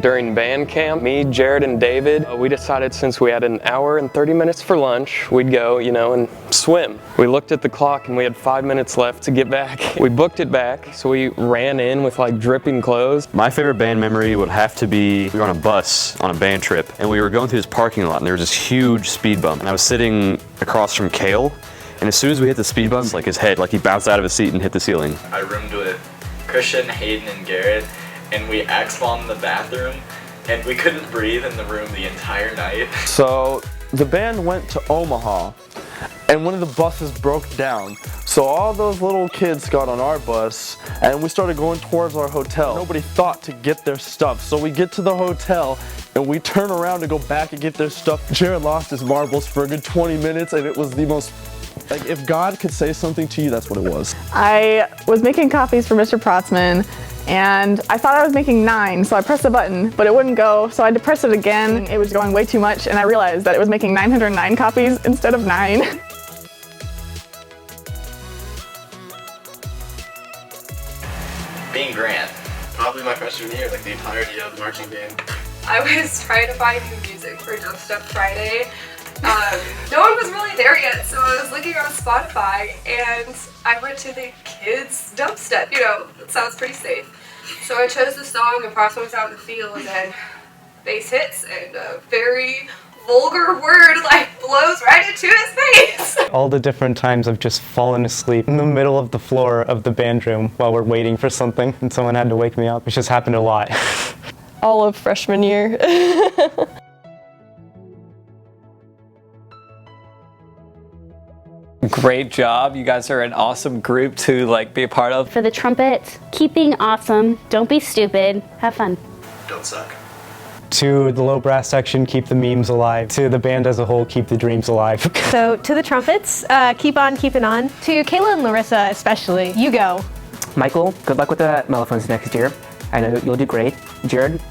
During band camp, me, Jared, and David, we decided since we had an hour and 30 minutes for lunch, we'd go, and swim. We looked at the clock and we had 5 minutes left to get back. We booked it back, so we ran in with like dripping clothes. My favorite band memory would have to be, we were on a bus on a band trip, and we were going through this parking lot, and there was this huge speed bump, and I was sitting across from Kale, and as soon as we hit the speed bump, like his head, like he bounced out of his seat and hit the ceiling. I roomed with Christian, Hayden, and Garrett, and we X-bombed the bathroom, and we couldn't breathe in the room the entire night. So the band went to Omaha, and one of the buses broke down. So all those little kids got on our bus, and we started going towards our hotel. Nobody thought to get their stuff. So we get to the hotel, and we turn around to go back and get their stuff. Jared lost his marbles for a good 20 minutes, and it was the most, like, if God could say something to you, that's what it was. I was making copies for Mr. Protzman, and I thought I was making 9, so I pressed the button, but it wouldn't go, so I had to press it again. It was going way too much, and I realized that it was making 909 copies instead of 9. Being Grant. Probably my freshman year, like the entirety of the marching band. I was trying to find new music for Dubstep Friday. No one was really there yet, so I was looking on Spotify, and I went to the kids' dubstep. It sounds pretty safe. So I chose the song, and Proxima was out in the field, and bass hits, and a very vulgar word blows right into his face. All the different times I've just fallen asleep in the middle of the floor of the band room while we're waiting for something, and someone had to wake me up. It's just happened a lot. All of freshman year. Great job. You guys are an awesome group to be a part of. For the trumpet, keep being awesome. Don't be stupid. Have fun. Don't suck. To the low brass section, keep the memes alive. To the band as a whole, keep the dreams alive. So to the trumpets, keep on keeping on. To Kayla and Larissa especially, you go. Michael, good luck with the mellophones next year. I know you'll do great. Jared,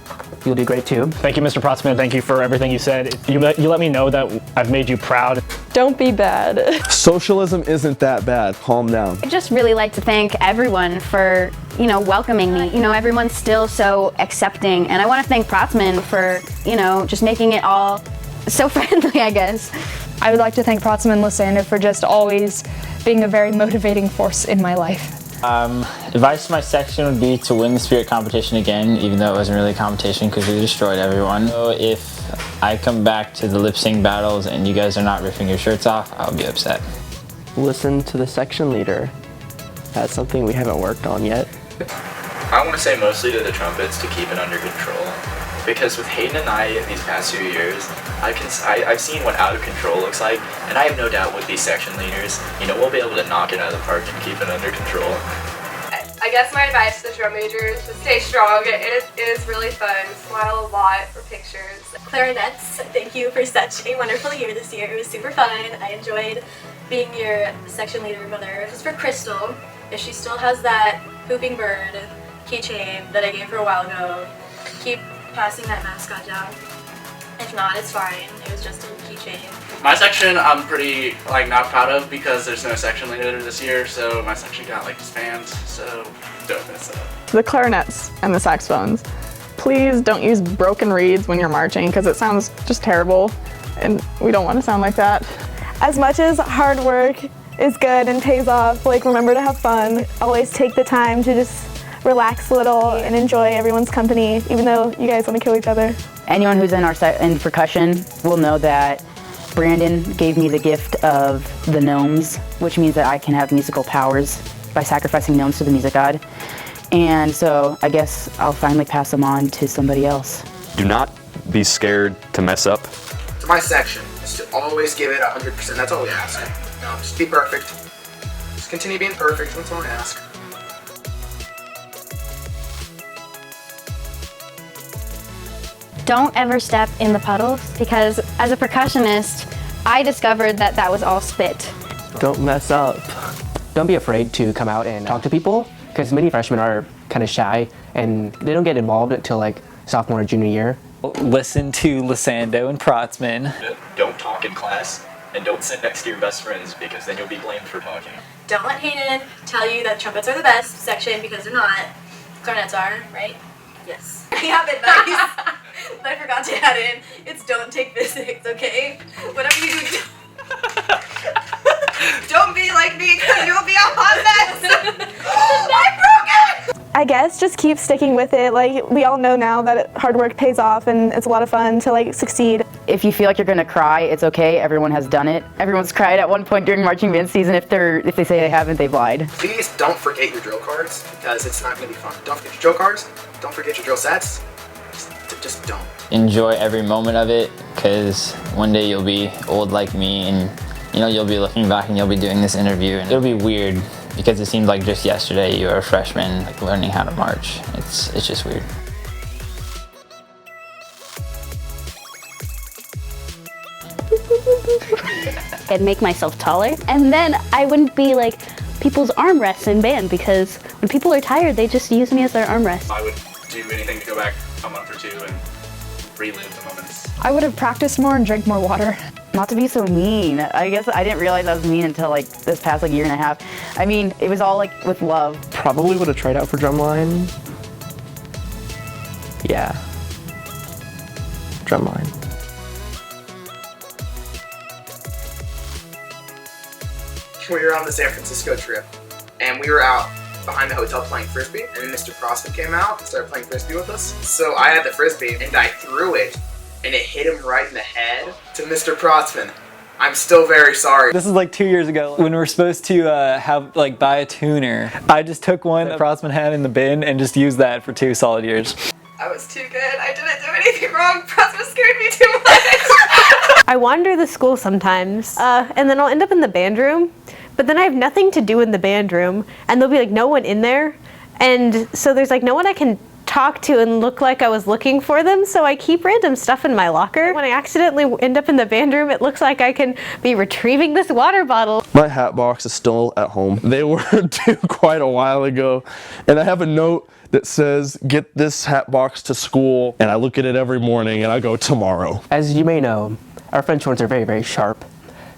you'll do great too. Thank you, Mr. Protzman. Thank you for everything you said. You let me know that I've made you proud. Don't be bad. Socialism isn't that bad. Calm down. I'd just really like to thank everyone for, welcoming me. Everyone's still so accepting, and I want to thank Protzman for, just making it all so friendly, I guess. I would like to thank Protzman and Lysander for just always being a very motivating force in my life. Advice to my section would be to win the spirit competition again, even though it wasn't really a competition because we destroyed everyone. So if I come back to the lip sync battles and you guys are not ripping your shirts off, I'll be upset. Listen to the section leader. That's something we haven't worked on yet. I want to say mostly to the trumpets to keep it under control. Because with Hayden and I these past few years, I've seen what out of control looks like, and I have no doubt with these section leaders, we'll be able to knock it out of the park and keep it under control. I guess my advice to the drum majors is to stay strong. It is really fun. Smile a lot for pictures. Clarinets, thank you for such a wonderful year this year. It was super fun. I enjoyed being your section leader, brother. This is for Crystal. If she still has that pooping bird keychain that I gave her a while ago, keep passing that mascot down. If not, it's fine. It was just a keychain. My section I'm pretty not proud of because there's no section leader this year, so my section got disbanded, so don't mess up. The clarinets and the saxophones, please don't use broken reeds when you're marching because it sounds just terrible, and we don't want to sound like that. As much as hard work is good and pays off, remember to have fun. Always take the time to just relax a little and enjoy everyone's company, even though you guys want to kill each other. Anyone who's in our in percussion will know that Brandon gave me the gift of the gnomes, which means that I can have musical powers by sacrificing gnomes to the music god. And so I guess I'll finally pass them on to somebody else. Do not be scared to mess up. To my section is to always give it 100%. That's all we ask. Just be perfect. Just continue being perfect. That's all I ask. Don't ever step in the puddles, because as a percussionist, I discovered that that was all spit. Don't mess up. Don't be afraid to come out and talk to people, because many freshmen are kind of shy and they don't get involved until sophomore or junior year. Listen to Lysander and Protzman. Don't talk in class, and don't sit next to your best friends because then you'll be blamed for talking. Don't let Hayden tell you that trumpets are the best section because they're not. Clarinets are, right? Yes. I have advice. I forgot to add in. It's don't take physics, okay? Whatever you do, don't be like me because you'll be a hot mess. I broke it! I guess just keep sticking with it. Like, we all know now that hard work pays off and it's a lot of fun to like succeed. If you feel like you're gonna cry, it's okay. Everyone has done it. Everyone's cried at one point during marching band season. If they say they haven't, they've lied. Please don't forget your drill cards because it's not gonna be fun. Don't forget your drill cards. Don't forget your drill sets. Just don't. Enjoy every moment of it, because one day you'll be old like me, and you'll be looking back and you'll be doing this interview, and it'll be weird because it seems like just yesterday you were a freshman, like learning how to march. It's just weird. I'd make myself taller, and then I wouldn't be like people's armrests in band, because when people are tired, they just use me as their armrest. I would do anything to go back a month or two and relive the moments. I would have practiced more and drank more water. Not to be so mean. I guess I didn't realize I was mean until like this past like year and a half. I mean, it was all like with love. Probably would have tried out for drumline. Yeah. Drumline. We were on the San Francisco trip, and we were out behind the hotel playing Frisbee, and then Mr. Proston came out and started playing Frisbee with us. So I had the Frisbee, and I threw it, and it hit him right in the head. To Mr. Proston, I'm still very sorry. This is like 2 years ago when we were supposed to buy a tuner. I just took one that Prosman had in the bin and just used that for 2 solid years. I was too good. I didn't do anything wrong. Prosper scared me too much. I wander the school sometimes, and then I'll end up in the band room, but then I have nothing to do in the band room, and there'll be like no one in there, and so there's like no one I can talk to and look like I was looking for them, so I keep random stuff in my locker. When I accidentally end up in the band room, it looks like I can be retrieving this water bottle. My hat box is still at home. They were due quite a while ago, and I have a note that says, get this hat box to school, and I look at it every morning and I go, tomorrow. As you may know, our French horns are very, very sharp.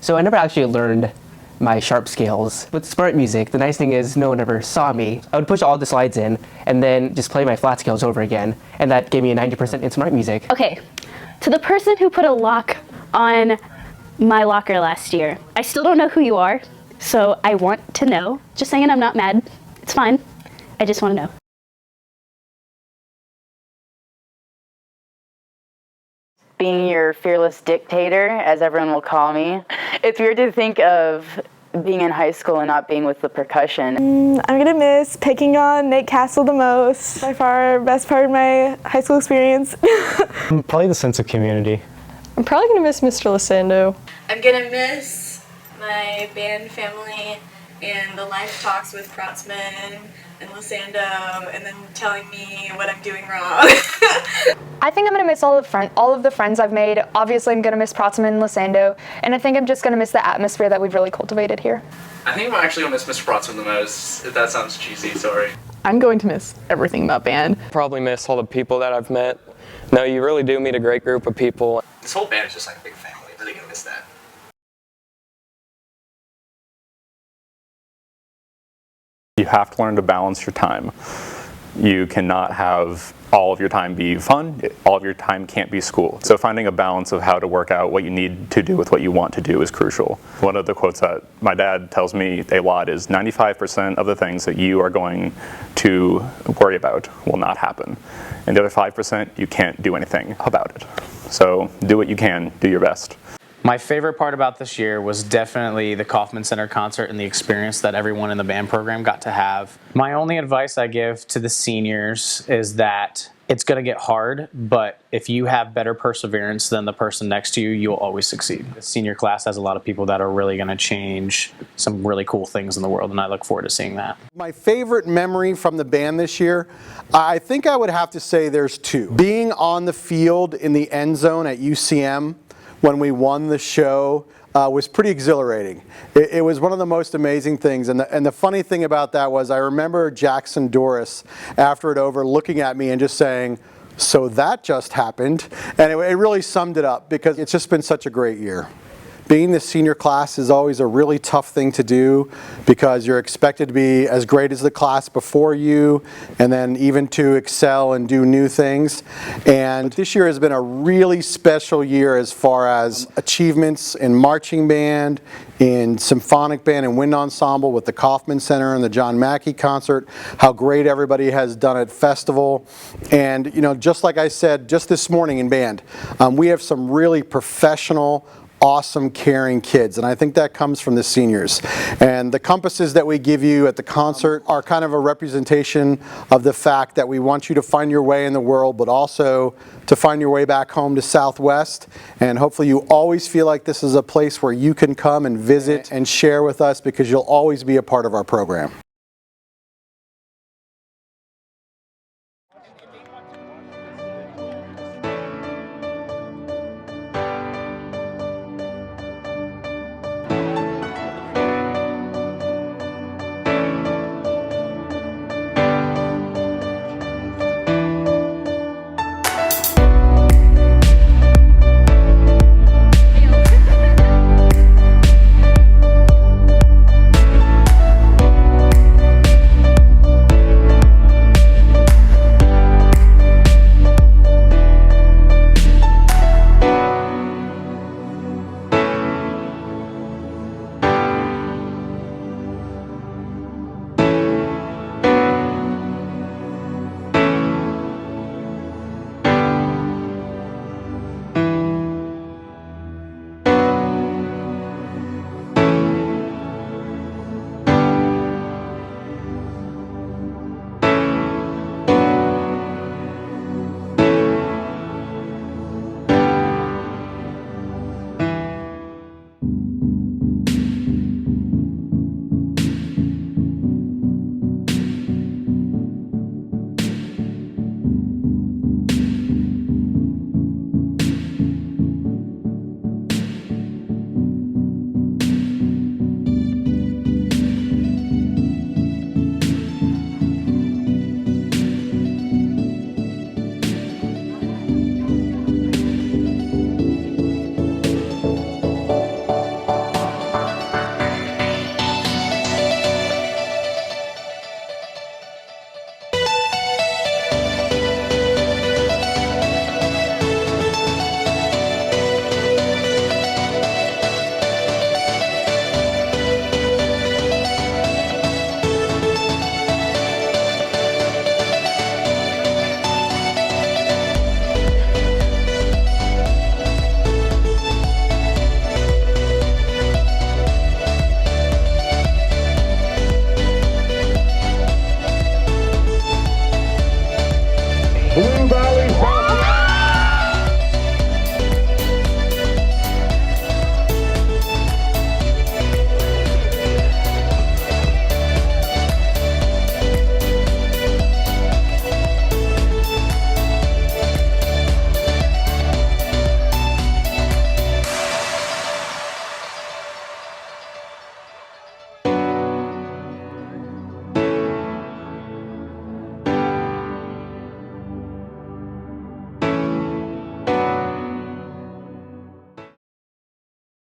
So I never actually learned my sharp scales. With smart music, the nice thing is no one ever saw me. I would push all the slides in and then just play my flat scales over again, and that gave me a 90% in smart music. Okay, to the person who put a lock on my locker last year, I still don't know who you are, so I want to know. Just saying, I'm not mad. It's fine. I just want to know. Being your fearless dictator, as everyone will call me. It's weird to think of being in high school and not being with the percussion. I'm gonna miss picking on Nate Castle the most. By far, best part of my high school experience. Probably the sense of community. I'm probably gonna miss Mr. Lysando. I'm gonna miss my band family and the life talks with Kratzman and Lysando, and then telling me what I'm doing wrong. I think I'm gonna miss all of the friends I've made. Obviously, I'm gonna miss Protzman and Lysando, and I think I'm just gonna miss the atmosphere that we've really cultivated here. I think I'm actually gonna miss Mr. Protzman the most. If that sounds cheesy, sorry. I'm going to miss everything about band. Probably miss all the people that I've met. No, you really do meet a great group of people. This whole band is just like a big family. Really gonna miss that. You have to learn to balance your time. You cannot have all of your time be fun. All of your time can't be school. So finding a balance of how to work out what you need to do with what you want to do is crucial. One of the quotes that my dad tells me a lot is 95% of the things that you are going to worry about will not happen. And the other 5%, you can't do anything about it. So do what you can, do your best. My favorite part about this year was definitely the Kauffman Center concert and the experience that everyone in the band program got to have. My only advice I give to the seniors is that it's going to get hard, but if you have better perseverance than the person next to you, you'll always succeed. The senior class has a lot of people that are really going to change some really cool things in the world, and I look forward to seeing that. My favorite memory from the band this year, I think I would have to say there's two. Being on the field in the end zone at UCM when we won the show was pretty exhilarating. It was one of the most amazing things, and the funny thing about that was I remember Jackson Doris after it over looking at me and just saying, "So that just happened," and it really summed it up because it's just been such a great year. being the senior class is always a really tough thing to do because you're expected to be as great as the class before you and then even to excel and do new things. And this year has been a really special year as far as achievements in marching band, in symphonic band and wind ensemble with the Kaufman Center and the John Mackey concert, how great everybody has done at festival. And you know, just like I said just this morning in band, we have some really professional, awesome, caring kids, and I think that comes from the seniors. And the compasses that we give you at the concert are kind of a representation of the fact that we want you to find your way in the world, but also to find your way back home to Southwest. And hopefully you always feel like this is a place where you can come and visit and share with us, because you'll always be a part of our program.